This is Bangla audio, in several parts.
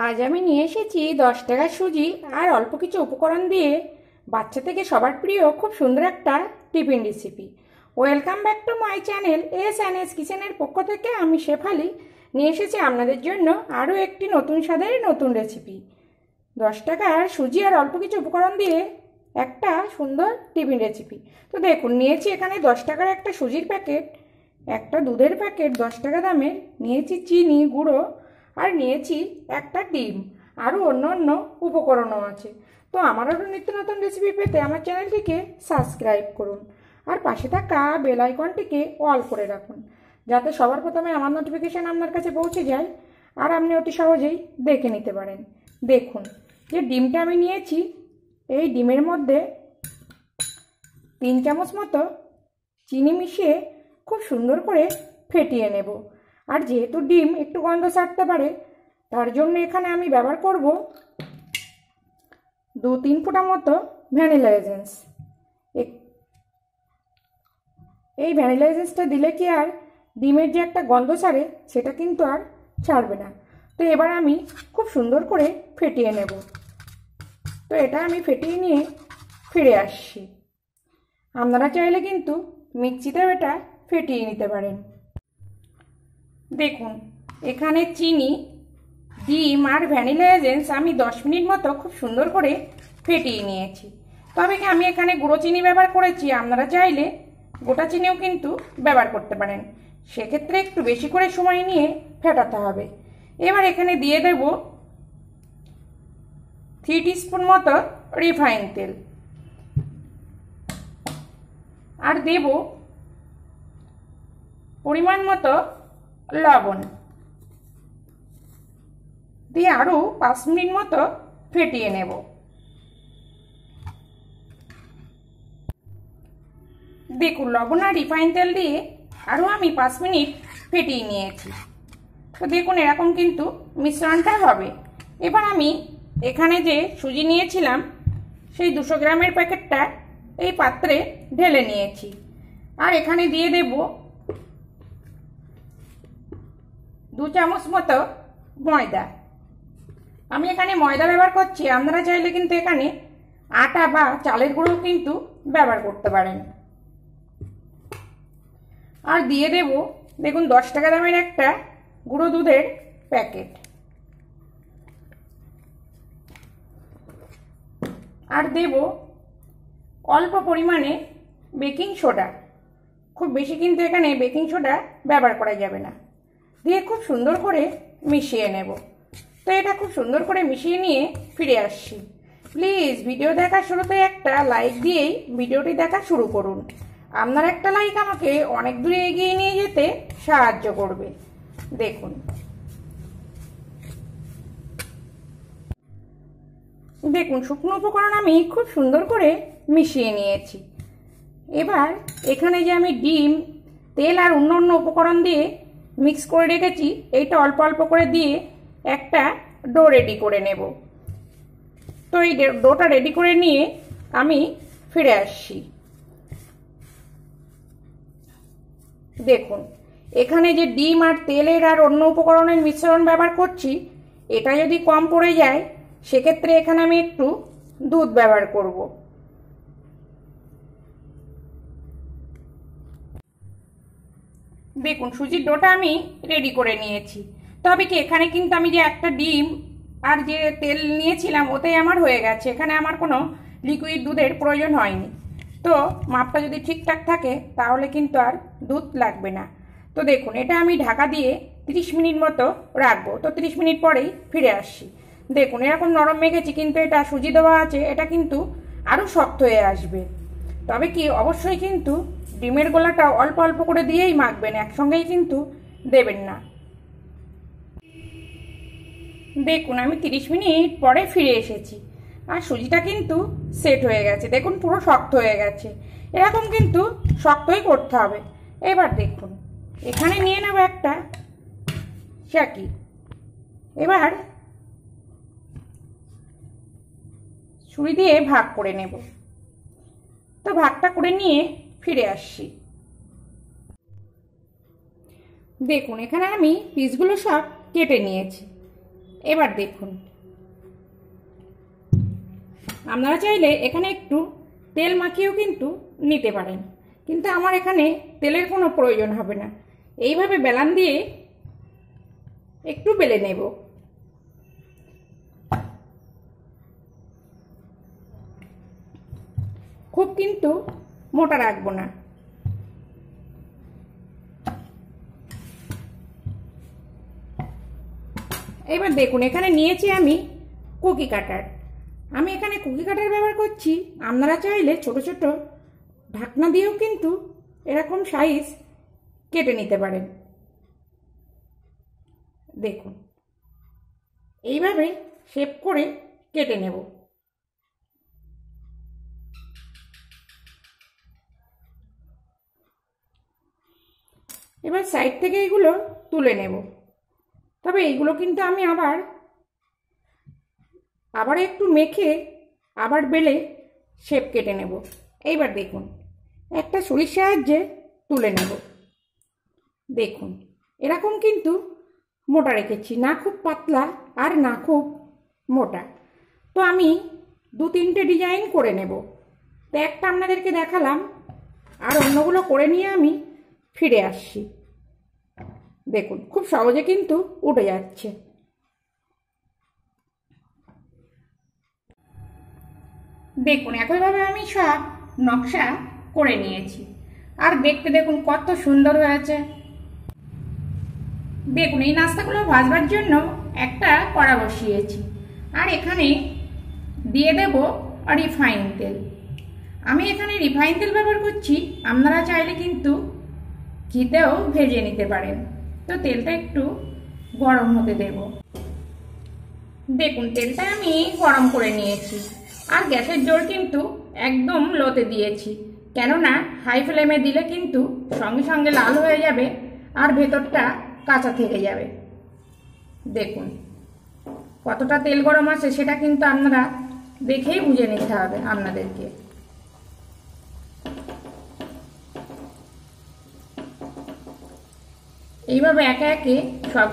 আজ আমি নিয়ে এসেছি 10 টাকার সুজি আর অল্প কিছু উপকরণ দিয়ে বাচ্চা থেকে সবার প্রিয় খুব সুন্দর একটা tiffin recipe. Welcome back to my channel S কিচেনের পক্ষ থেকে আমি শেফালি নিয়ে এসেছি আপনাদের জন্য আরও একটি নতুন স্বাদের নতুন রেসিপি। 10 টাকার সুজি আর অল্প কিছু উপকরণ দিয়ে একটা সুন্দর টিফিন রেসিপি। তো দেখুন, নিয়েছি এখানে 10 টাকার একটা সুজির প্যাকেট, একটা দুধের প্যাকেট 10 টাকা দামের, নিয়েছি চিনি গুঁড়ো, আর নিয়েছি একটা ডিম, আরও অন্য অন্য উপকরণও আছে। তো আমার আরও নিত্য নতুন রেসিপি পেতে আমার চ্যানেলটিকে সাবস্ক্রাইব করুন আর পাশে থাকা বেল আইকনটিকে অল করে রাখুন, যাতে সবার প্রথমে আমার নোটিফিকেশান আপনার কাছে পৌঁছে যায় আর আপনি অতি সহজেই দেখে নিতে পারেন। দেখুন, যে ডিমটা আমি নিয়েছি, এই ডিমের মধ্যে 3 চামচ মতো চিনি মিশিয়ে খুব সুন্দর করে ফেটিয়ে নেব। আর যেহেতু ডিম একটু গন্ধ ছাড়তে পারে, তার জন্য এখানে আমি ব্যবহার করব 2-3 ফোঁটা মতো ভ্যানিলা এসেন্স। এই ভ্যানিলা এসেন্সটা দিলে কি আর ডিমের যে একটা গন্ধ ছাড়ে সেটা কিন্তু আর ছাড়বে না। তো এবার আমি খুব সুন্দর করে ফেটিয়ে নেব। তো এটা আমি ফেটিয়ে নিয়ে ফিরে আসছি। আপনারা চাইলে কিন্তু মিক্সিতেও এটা ফেটিয়ে নিতে পারেন। দেখুন, এখানে চিনি, ডিম আর ভ্যানিলা এসেন্স আমি 10 মিনিট মতো খুব সুন্দর করে ফেটিয়ে নিয়েছি। তবে কি আমি এখানে গুঁড়ো চিনি ব্যবহার করেছি, আপনারা চাইলে গোটা চিনিও কিন্তু ব্যবহার করতে পারেন, সেক্ষেত্রে একটু বেশি করে সময় নিয়ে ফেটাতে হবে। এবার এখানে দিয়ে দেব 3 টিস্পুন মতো রিফাইন তেল, আর দেব পরিমাণ মতো লবণ দিয়ে আরও 5 মিনিট মতো ফেটিয়ে নেব। দেখুন, লবণ আর রিফাইন তেল দিয়ে আরও আমি 5 মিনিট ফেটিয়ে নিয়েছি। তো দেখুন, এরকম কিন্তু মিশ্রণটা হবে। এবার আমি এখানে যে সুজি নিয়েছিলাম সেই 200 গ্রামের প্যাকেটটা এই পাত্রে ঢেলে নিয়েছি, আর এখানে দিয়ে দেব 2 চামচ মতো ময়দা। আমি এখানে ময়দা ব্যবহার করছি, আপনারা চাইলে কিন্তু এখানে আটা বা চালের গুঁড়ো কিন্তু ব্যবহার করতে পারেন। আর দিয়ে দেব, দেখুন, 10 টাকা দামের একটা গুঁড়ো দুধের প্যাকেট, আর দেব অল্প পরিমাণে বেকিং সোডা। খুব বেশি কিন্তু এখানে বেকিং সোডা ব্যবহার করা যাবে না। দিয়ে খুব সুন্দর করে মিশিয়ে নেব। তো এটা খুব সুন্দর করে মিশিয়ে নিয়ে ফিরে আসছি। প্লিজ ভিডিও দেখার শুরুতে একটা লাইক দিয়েই ভিডিওটি দেখা শুরু করুন। আপনার একটা লাইক আমাকে অনেক দূরে এগিয়ে নিয়ে যেতে সাহায্য করবে। দেখুন, দেখুন, শুকনো উপকরণ আমি খুব সুন্দর করে মিশিয়ে নিয়েছি। এবার এখানে যে আমি ডিম, তেল আর অন্য অন্য উপকরণ দিয়ে মিক্স করে রেখেছি, এইটা অল্প অল্প করে দিয়ে একটা ডো রেডি করে নেব। তো এই ডোটা রেডি করে নিয়ে আমি ফিরে আসছি। দেখুন, এখানে যে ডিম আর তেলের আর অন্য উপকরণের মিশ্রণ ব্যবহার করছি, এটা যদি কম পড়ে যায় সেক্ষেত্রে এখানে আমি একটু দুধ ব্যবহার করব। দেখুন, সুজির ডোটা আমি রেডি করে নিয়েছি। তবে কি এখানে কিন্তু আমি যে একটা ডিম আর যে তেল নিয়েছিলাম ওতেই আমার হয়ে গেছে, এখানে আমার কোনো লিকুইড দুধের প্রয়োজন হয়নি। তো মাপটা যদি ঠিকঠাক থাকে তাহলে কিন্তু আর দুধ লাগবে না। তো দেখুন, এটা আমি ঢাকা দিয়ে 30 মিনিট মতো রাখবো। তো 30 মিনিট পরেই ফিরে আসছি। দেখুন, এরকম নরম মেখেছি, কিন্তু এটা সুজি দেওয়া আছে, এটা কিন্তু আরও শক্ত হয়ে আসবে। তবে কি অবশ্যই কিন্তু ডিমের গোলাটা অল্প অল্প করে দিয়েই মাখবেন, একসঙ্গেই কিন্তু দেবেন না। দেখুন, আমি 30 মিনিট পরে ফিরে এসেছি, আর সুজিটা কিন্তু সেট হয়ে গেছে। দেখুন, পুরো শক্ত হয়ে গেছে। এরকম কিন্তু শক্তই করতে হবে। এবার দেখুন, এখানে নিয়ে নেব একটা চাকি। এবার ছুরি দিয়ে ভাগ করে নেব। তো ভাগটা করে নিয়ে ফিরে আসছি। দেখুন, এখানে আমি পিসগুলো সব কেটে নিয়েছি। এবার দেখুন, আপনারা চাইলে এখানে একটু তেল মাখিয়েও কিন্তু নিতে পারেন, কিন্তু আমার এখানে তেলের কোনো প্রয়োজন হবে না। এইভাবে বেলান দিয়ে একটু বেলে নেব। খুব কিন্তু মোটা রাখবো না। এবার দেখুন, এখানে নিয়েছি আমি কুকি কাটার। আমি এখানে কুকি কাটার ব্যবহার করছি। আপনারা চাইলে ছোট ছোট ঢাকনা দিয়েও কিন্তু এরকম সাইজ কেটে নিতে পারেন। দেখুন, এইভাবে শেপ করে কেটে নেব। এবার সাইড থেকে এগুলো তুলে নেব। তবে এইগুলো কিন্তু আমি আবার একটু মেখে আবার বেলে শেপ কেটে নেব। এইবার দেখুন, একটা ছুরির সাহায্যে তুলে নেব। দেখুন, এরকম কিন্তু মোটা রেখেছি, না খুব পাতলা আর না খুব মোটা। তো আমি 2-3টে ডিজাইন করে নেব। তো একটা আপনাদেরকে দেখালাম, আর অন্যগুলো করে নিয়ে আমি ফিরে আসছি। দেখুন, খুব সহজে কিন্তু উঠে যাচ্ছে। দেখুন, একইভাবে আমি সব নকশা করে নিয়েছি, আর দেখতে দেখুন কত সুন্দর হয়েছে। দেখুন, এই নাস্তাগুলো ভাজবার জন্য একটা কড়া বসিয়েছি, আর এখানে দিয়ে দেব রিফাইন তেল। আমি এখানে রিফাইন তেল ব্যবহার করছি, আপনারা চাইলে কিন্তু ঘিতেও ভেজে নিতে পারেন। তো তেলটা একটু গরম হতে দেব। দেখুন, তেলটা আমি গরম করে নিয়েছি, আর গ্যাসের জোর কিন্তু একদম লোতে দিয়েছি, কেননা হাই ফ্লেমে দিলে কিন্তু সঙ্গে সঙ্গে লাল হয়ে যাবে আর ভেতরটা কাঁচা থেকে যাবে। দেখুন কতটা তেল গরম আছে, সেটা কিন্তু আপনারা দেখেই বুঝে নিতে হবে আপনাদেরকে। এইভাবে একে একে সব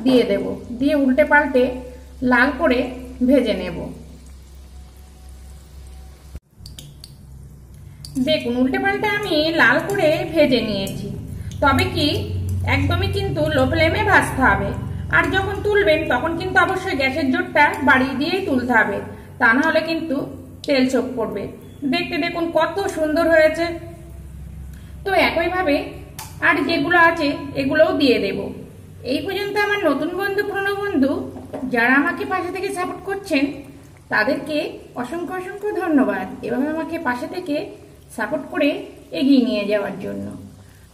দিয়ে দেব, দিয়ে উল্টে পাল্টে লাল করে ভেজে নেব। দেখুন, উল্টে পাল্টে আমি লাল করে ভেজে নিয়েছি। তবে কি একদমই কিন্তু লো ফ্লেমে ভাজতে হবে, আর যখন তুলবেন তখন কিন্তু অবশ্যই গ্যাসের জোরটা বাড়িয়ে দিয়েই তুলতে হবে, তা না হলে কিন্তু তেল ছোপ পড়বে। দেখতে দেখুন কত সুন্দর হয়েছে। তো একইভাবে আর যেগুলো আছে এগুলোও দিয়ে দেব। এই পর্যন্ত আমার নতুন বন্ধু, পুরনো বন্ধু যারা আমাকে পাশে থেকে সাপোর্ট করছেন, তাদেরকে অসংখ্য অসংখ্য ধন্যবাদ এভাবে আমাকে পাশে থেকে সাপোর্ট করে এগিয়ে নিয়ে যাওয়ার জন্য।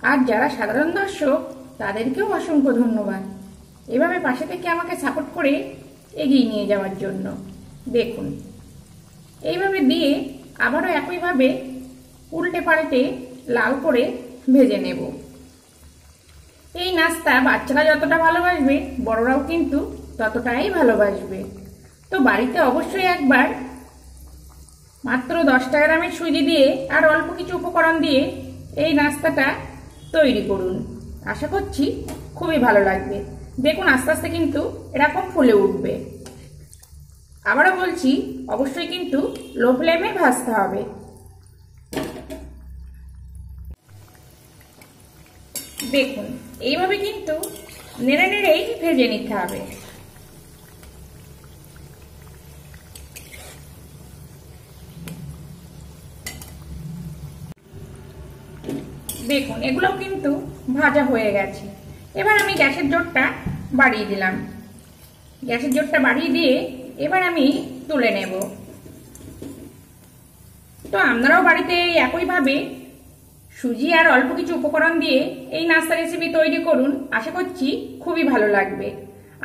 আর যারা সাধারণ দর্শক, তাদেরকেও অসংখ্য ধন্যবাদ এভাবে পাশে থেকে আমাকে সাপোর্ট করে এগিয়ে নিয়ে যাওয়ার জন্য। দেখুন, এইভাবে দিয়ে আবারও একইভাবে উল্টে পাল্টে লাল করে ভেজে নেব। এই নাস্তা বাচ্চারা যতটা ভালোবাসবে, বড়রাও কিন্তু ততটাই ভালোবাসবে। তো বাড়িতে অবশ্যই একবার মাত্র 10 গ্রামের সুজি দিয়ে আর অল্প কিছু উপকরণ দিয়ে এই নাস্তাটা তৈরি করুন। আশা করছি খুবই ভালো লাগবে। দেখুন, আস্তে আস্তে কিন্তু এরকম ফুলে উঠবে। আবারও বলছি, অবশ্যই কিন্তু লো ফ্লেমে ভাজতে হবে। দেখুন, এইভাবে কিন্তু নেড়ে নেড়েই ভেজে নিতে হবে। দেখুন, এগুলো কিন্তু ভাজা হয়ে গেছে। এবার আমি গ্যাসের জোরটা বাড়িয়ে দিলাম। গ্যাসের জোরটা বাড়িয়ে দিয়ে এবার আমি তুলে নেব। তো আপনারাও বাড়িতে একইভাবে সুজি আর অল্প কিছু উপকরণ দিয়ে এই নাস্তা রেসিপি তৈরি করুন। আশা করছি খুবই ভালো লাগবে।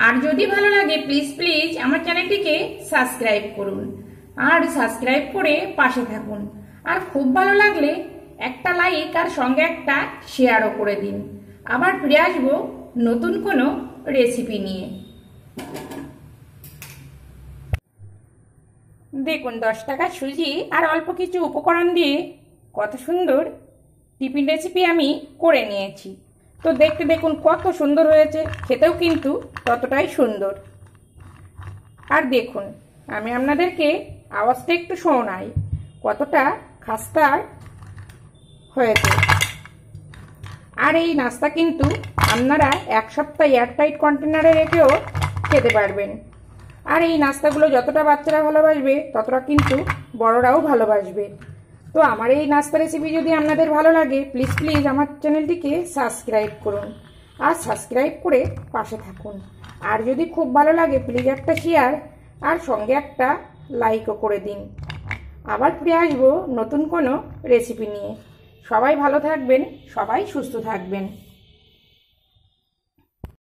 আর যদি ভালো লাগে প্লিজ প্লিজ আমার চ্যানেলটিকে সাবস্ক্রাইব করুন, আর সাবস্ক্রাইব করে পাশে থাকুন। আর খুব ভালো লাগলে একটা লাইক আর সঙ্গে একটা শেয়ারও করে দিন। আবার ফিরে আসবো নতুন কোনো রেসিপি নিয়ে। দেখুন, 10 টাকার সুজি আর অল্প কিছু উপকরণ দিয়ে কত সুন্দর টিফিন রেসিপি আমি করে নিয়েছি। তো দেখতে দেখুন কত সুন্দর হয়েছে, খেতেও কিন্তু ততটাই সুন্দর। আর দেখুন আমি আপনাদেরকে আওয়াজটা একটু শোনাই কতটা খাস্তা হয়েছে। আর এই নাস্তা কিন্তু আপনারা এক সপ্তাহ এয়ারটাইট কন্টেনারে রেখেও খেতে পারবেন। আর এই নাস্তাগুলো যতটা বাচ্চারা ভালোবাসবে ততটা কিন্তু বড়রাও ভালোবাসবে। তো আমার এই নাস্তা রেসিপি যদি আপনাদের ভালো লাগে প্লিজ প্লিজ আমার চ্যানেলটিকে সাবস্ক্রাইব করুন আর সাবস্ক্রাইব করে পাশে থাকুন। আর যদি খুব ভালো লাগে প্লিজ একটা শেয়ার আর সঙ্গে একটা লাইকও করে দিন। আবার ফিরে আসবো নতুন কোনো রেসিপি নিয়ে। সবাই ভালো থাকবেন, সবাই সুস্থ থাকবেন।